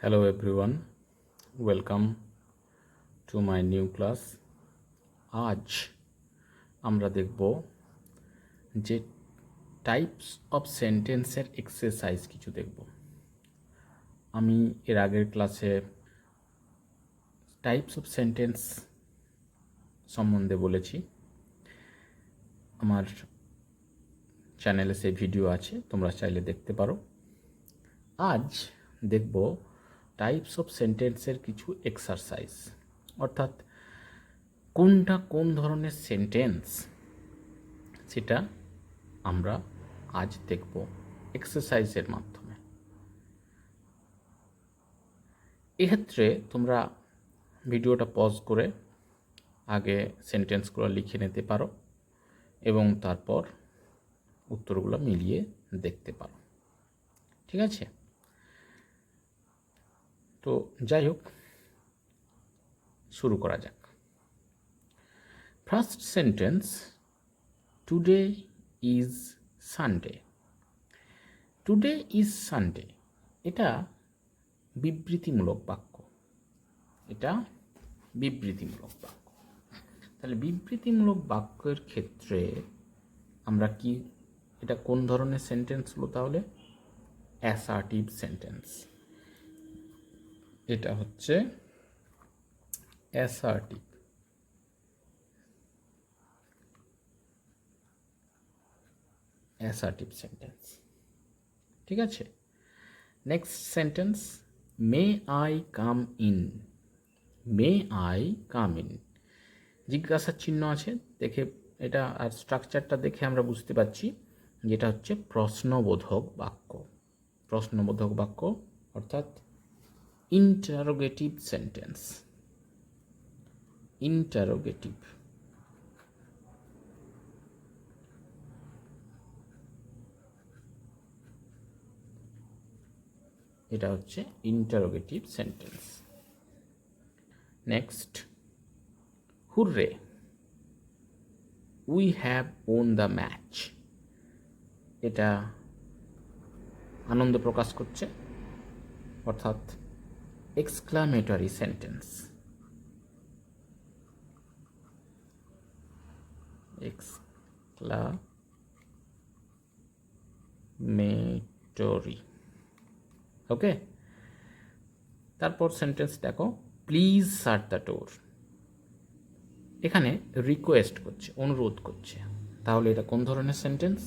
Hello everyone, welcome to my new class. আজ আমরা দেখব যে টাইপস অফ সেন্টেন্সের এক্সারসাইজ কিছু দেখব। আমি এর আগের ক্লাসে টাইপস অফ সেন্টেন্স সম্বন্ধে বলেছি। আমার চ্যানেলে সেই ভিডিও আছে, তোমরা চাইলে দেখতে পারো। আজ দেখব টাইপস অফ সেন্টেন্সের কিছু এক্সারসাইজ, অর্থাৎ কোনটা কোন ধরনের সেন্টেন্স সেটা আমরা আজ দেখব এক্সারসাইজের মাধ্যমে। এক্ষেত্রে তোমরা ভিডিওটা পজ করে আগে সেন্টেন্সগুলো লিখে নিতে পারো এবং তারপর উত্তরগুলো মিলিয়ে দেখতে পারো, ঠিক আছে? তো যাই হোক, শুরু করা যাক। First sentence, today is Sunday. Today is Sunday, এটা বিবৃতিমূলক বাক্য। এটা বিবৃতিমূলক বাক্য। তাহলে বিবৃতিমূলক বাক্যের ক্ষেত্রে আমরা কি, এটা কোন ধরনের সেন্টেন্স হলো? তাহলে অ্যাসার্টিভ সেন্টেন্স। এটা হচ্ছে অ্যাসার্টিভ। অ্যাসার্টিভ সেন্টেন্স, ঠিক আছে? Next sentence, may I come in. May I come in, জিজ্ঞাসার চিহ্ন আছে দেখে, এটা আর স্ট্রাকচারটা দেখে আমরা বুঝতে পারছি যেটা হচ্ছে প্রশ্নবোধক বাক্য। প্রশ্নবোধক বাক্য অর্থাৎ ইন্টারোগেটিভ সেন্টেন্স। ইন্টারোগেটিভ। এটা হচ্ছে interrogative sentence. Next, hurray, we have won the match. এটা আনন্দ প্রকাশ করছে, অর্থাৎ এক্সক্লামেটরি সেন্টেন্স। এক্সক্লামেটরি, ওকে। তারপর সেন্টেন্স দেখো, প্লিজ শাট দ্য ডোর। এখানে রিকোয়েস্ট করছে, অনুরোধ করছে। তাহলে এটা কোন ধরনের সেন্টেন্স?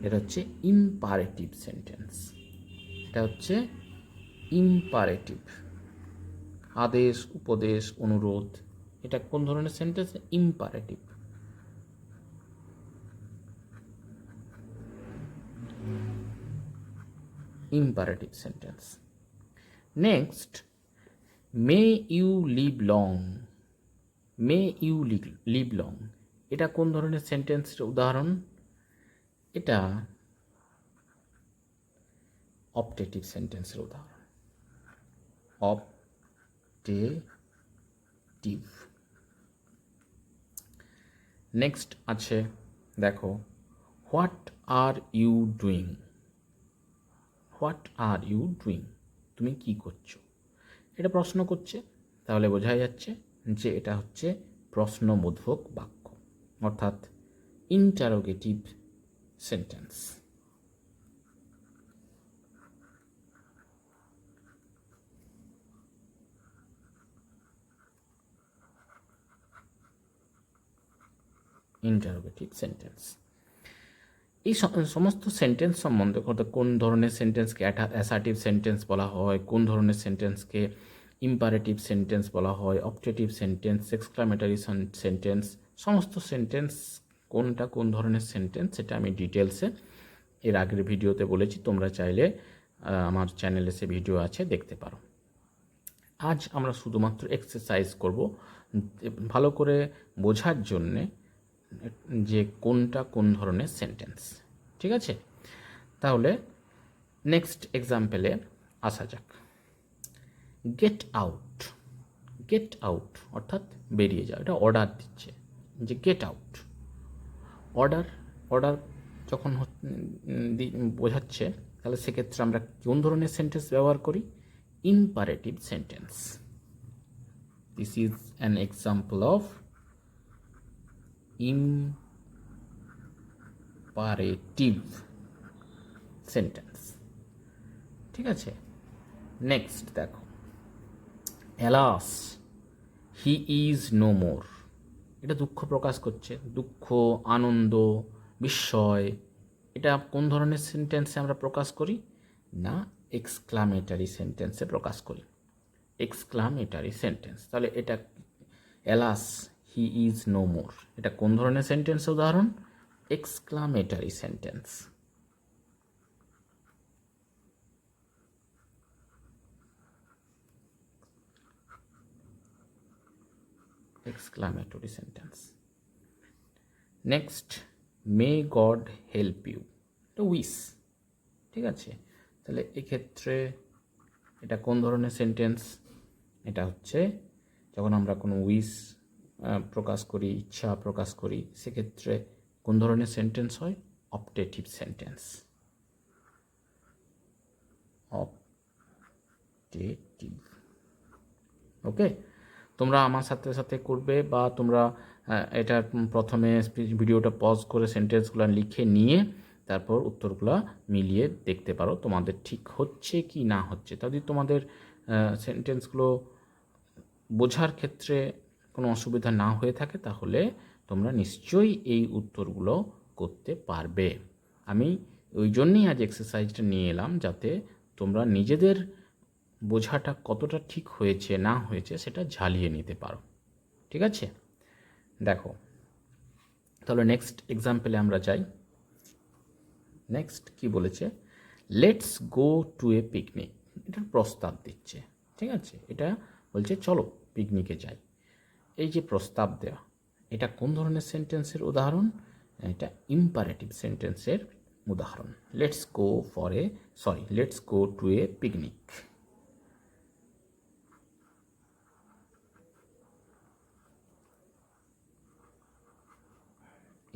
এটা হচ্ছে ইম্পারেটিভ সেন্টেন্স। এটা হচ্ছে ইম্পারেটিভ, আদেশ, উপদেশ, অনুরোধ। এটা কোন ধরনের sentence? Imperative. Imperative sentence. Next, may you live long. May you live long, এটা কোন ধরনের সেন্টেন্সের উদাহরণ? এটা অপটেটিভ সেন্টেন্সের উদাহরণ। অপটেটিভ। নেক্সট আছে, দেখো, what are you doing. What are you doing, তুমি কি করছো? এটা প্রশ্ন করছে, তাহলে বোঝা যাচ্ছে যে এটা হচ্ছে প্রশ্নবোধক বাক্য, অর্থাৎ ইন্টারোগেটিভ সেন্টেন্স। Interrogative sentence. এই সমস্ত সেন্টেন্স সম্বন্ধে, কোন ধরনের সেন্টেন্সকে অ্যাসার্টিভ সেন্টেন্স বলা হয়, কোন ধরনের সেন্টেন্সকে ইম্পারেটিভ সেন্টেন্স বলা হয়, অপটেটিভ সেন্টেন্স, এক্সক্লামেটরি সেন্টেন্স, সমস্ত সেন্টেন্স কোনটা কোন ধরনের সেন্টেন্স সেটা আমি ডিটেলসে এর আগের ভিডিওতে বলেছি। তোমরা চাইলে আমার চ্যানেলে সে ভিডিও আছে, দেখতে পারো। আজ আমরা শুধুমাত্র এক্সারসাইজ করব ভালো করে বোঝার জন্যে যে কোনটা কোন ধরনের সেন্টেন্স, ঠিক আছে? তাহলে নেক্সট এক্সাম্পলে আসা যাক। Get out. গেট আউট অর্থাৎ বেরিয়ে যাও, এটা অর্ডার দিচ্ছে যে গেট আউট। অর্ডার, অর্ডার যখন বোঝাচ্ছে, তাহলে সেক্ষেত্রে আমরা কোন ধরনের সেন্টেন্স ব্যবহার করি? imperative sentence. This is an example of imperative sentence. ঠিক আছে, নেক্সট দেখো, alas he is no more. এটা দুঃখ প্রকাশ করছে, দুঃখ, আনন্দ, বিস্ময়। এটা কোন ধরনের সেন্টেন্সে আমরা প্রকাশ করি? না, এক্সক্লামেটারি সেন্টেন্সে প্রকাশ করি, এক্সক্লামেটারি সেন্টেন্স। তাহলে এটা alas he is no more, এটা কোন ধরনের সেন্টেন্সের উদাহরণ? Exclamatory sentence. Exclamatory sentence. Next, may god help you, এটা উইশ। ঠিক আছে, তাহলে এক্ষেত্রে এটা কোন ধরনের সেন্টেন্স? এটা হচ্ছে যখন আমরা কোনো উইশ প্রকাশ করি, ইচ্ছা প্রকাশ করি, সেক্ষেত্রে কোন ধরনের সেন্টেন্স হয়? Optative sentence. অপটেটিভ। ওকে, তোমরা আমার সাথে সাথে করবে, বা তোমরা এটা প্রথমে ভিডিওটা পজ করে সেন্টেন্সগুলো লিখে নিয়ে তারপর উত্তরগুলো মিলিয়ে দেখতে পারো তোমাদের ঠিক হচ্ছে কি না হচ্ছে। যদি তোমাদের সেন্টেন্সগুলো বোঝার ক্ষেত্রে কোনো অসুবিধা না হয়ে থাকে তাহলে তোমরা নিশ্চয়ই এই উত্তরগুলো করতে পারবে। আমি ওই জন্যই আজ এক্সারসাইজটা নিয়ে এলাম, যাতে তোমরা নিজেদের বোঝাটা কতটা ঠিক হয়েছে না হয়েছে সেটা ঝালিয়ে নিতে পারো। ঠিক আছে, দেখো তাহলে নেক্সট এক্সাম্পলে আমরা যাই। নেক্সট কি বলেছে? Let's go to A picnic. এটার প্রস্তাব দিচ্ছে। ঠিক আছে, এটা বলছে চলো পিকনিকে যাই। এই যে প্রস্তাব দেওয়া, এটা কোন ধরনের সেন্টেন্সের উদাহরণ? এটা ইম্পারেটিভ সেন্টেন্সের উদাহরণ। Let's go to A picnic.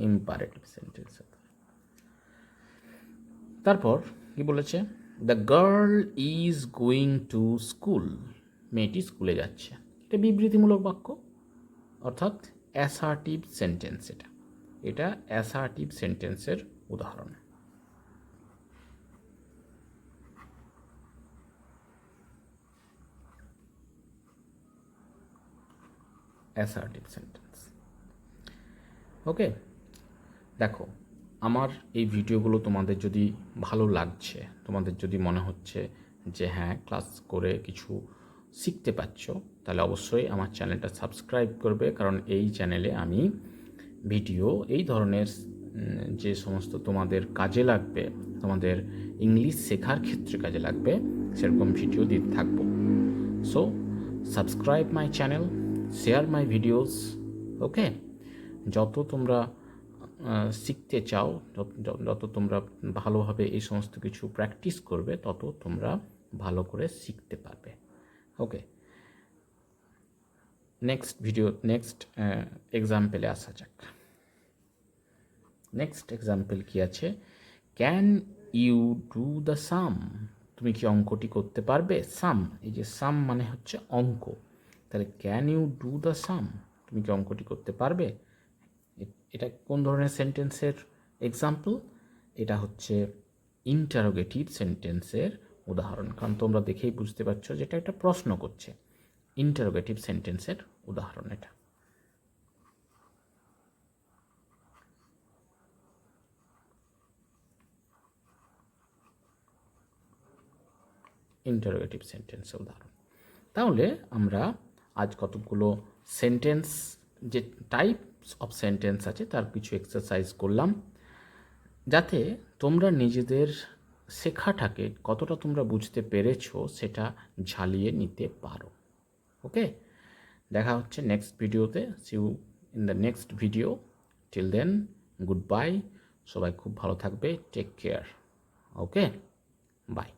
Imperative sentence. তারপর কি বলেছে? The girl is going to school. মেয়েটি স্কুলে যাচ্ছে। এটা বিবৃতিমূলক বাক্য, অর্থাৎ অ্যাসার্টিভ সেন্টেন্স। এটা অ্যাসার্টিভ সেন্টেন্সের উদাহরণ। Assertive sentence. ওকে, দেখো আমার এই ভিডিওগুলো তোমাদের যদি ভালো লাগছে, তোমাদের যদি মনে হচ্ছে যে হ্যাঁ ক্লাস করে কিছু শিখতে পারছ, তাহলে অবশ্যই আমার চ্যানেলটা সাবস্ক্রাইব করবে, কারণ এই চ্যানেলে আমি ভিডিও এই ধরনের যে সমস্ত তোমাদের কাজে লাগবে, তোমাদের ইংলিশ শেখার ক্ষেত্রে কাজে লাগবে, সেরকম ভিডিও দিতে থাকবো। So subscribe my channel, share my videos. Okay, যত তোমরা শিখতে চাও, যত তোমরা ভালোভাবে এই সমস্ত কিছু প্র্যাকটিস করবে, তত তোমরা ভালো করে শিখতে পারবে। ওকে, নেক্সট এক্সাম্পলে আসা যাক। নেক্সট এক্সাম্পল কি আছে? ক্যান ইউ ডু দ্য সাম। তুমি কি অঙ্কটি করতে পারবে? সাম, এই যে সাম মানে হচ্ছে অঙ্ক, তাহলে ক্যান ইউ ডু দ্য সাম, তুমি কি অঙ্কটি করতে পারবে? এটা কোন ধরনের সেন্টেন্সের এক্সাম্পল? এটা হচ্ছে ইন্টারোগেটিভ সেন্টেন্সের উদাহরণ, কারণ তোমরা দেখেই বুঝতে পারছো যে এটা একটা প্রশ্ন করছে। ইন্টারোগেটিভ সেন্টেন্সের উদাহরণ এটা। ইন্টারোগেটিভ সেন্টেন্সের উদাহরণ। তাহলে আমরা আজ কতগুলো সেন্টেন্স, যে টাইপস অফ সেন্টেন্স আছে তার কিছু এক্সারসাইজ করলাম, যাতে তোমরা নিজেদের শেখাটাকে কতটা তোমরা বুঝতে পেরেছো সেটা ঝালিয়ে নিতে পারো। ওকে, দেখা হচ্ছে নেক্সট ভিডিওতে। See you in the next video. Till then, good bye. সবাই খুব ভালো থাকবে। Take care. Okay, by.